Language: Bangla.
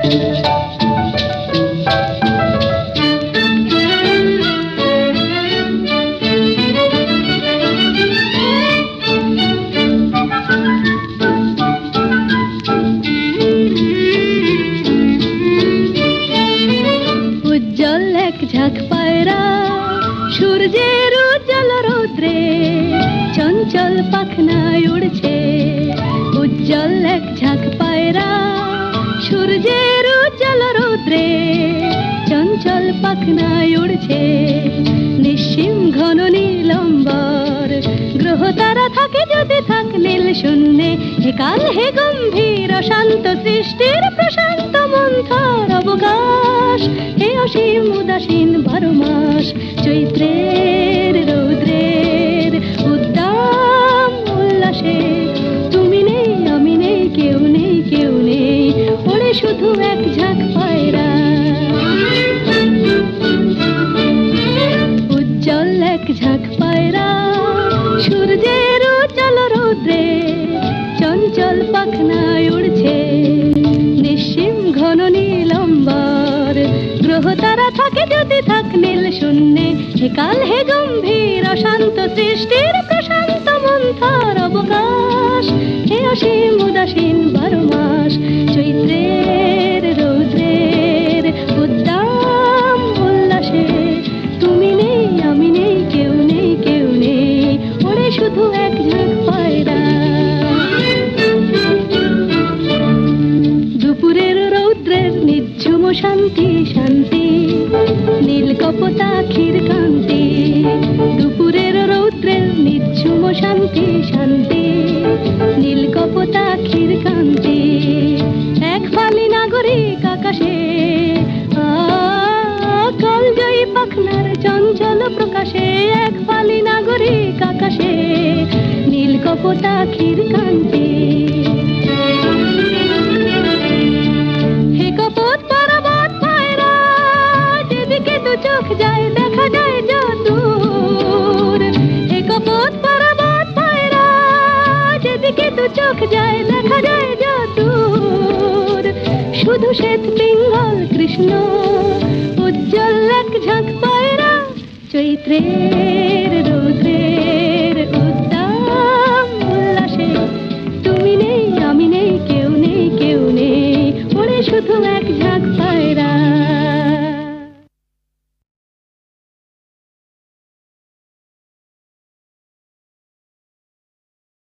উজ্জ্বল এক ঝাঁক পায়রা সূর্যের উজ্জ্বল রৌদ্রে চঞ্চল পাখনায় উড়ছে। উজ্জ্বল এক ঝাঁক পায়রা সূর্যের উজ্জ্বল রৌদ্রে চঞ্চল পাখনায় উড়ছে। নিশ্চিম ঘন নীলম্বর গ্রহ তারা থাকে যদি থাক নীল শূন্যে। হে কাল হে গম্ভীর অশান্ত সৃষ্টির প্রশান্ত মন্থর অবকাশ। হে অসীম উদাসীন 12 মাস চৈত্রের রৌদ্রের উদ্দাম উল্লাসে তুমি নেই আমি নেই কেউ নেই কেউ নেই ওড়ে শুধু এক ঝাঁক পায়রা। উজ্জ্বল এক ঝাঁক পায়রা সূর্যের উজ্জ্বল রৌদ্রে চঞ্চল পাখনায় উড়ছে। নিশ্চিম ঘন নীলম্বর গ্রহ তারা থাকে যদি থাক নীল শূন্যে। হে কাল হে গম্ভীর অশান্ত সৃষ্টির প্রশান্ত মন্থর অবকাশ। হে অসীম উদাসীন 12 মাস চৈত্রের রৌদ্রের উদ্দাম উল্লাসে তুমি নেই আমি নেই কেউ নেই কেউ নেই ওড়ে শুধু এক ঝাঁক পায়রা। দুপুরের রৌদ্রের নিঝুম শান্তি শান্তি নীল কপোতাক্ষীর কান্তি। দুপুরের রৌদ্রের নিঝুম শান্তি শান্তি নীল কপোতাক্ষীর কান্তি। এক ফালি নাগরিক আকাশে কলজয়ী পাখনার চঞ্চল প্রকাশে। এক ফালি নাগরিক আকাশে নীল কপোতাক্ষীর কান্তি। হে কপোত পর্বত পায়রা যেদিকে দু চোখ যায় দেখা যায় যদূর। হে কপোত পর্বত পায়রা যেদিকে দু চোখ যায় দেখা যায় যদূর। শুধু শ্বেত পিঙ্গল কৃষ্ণ উজ্জ্বল এক ঝাঁক পায়রা চৈত্রের রৌদ্রের উদ্দাম উল্লাসে তুমি নেই আমি নেই কেউ নেই কেউ নেই ওড়ে শুধু এক ঝাঁক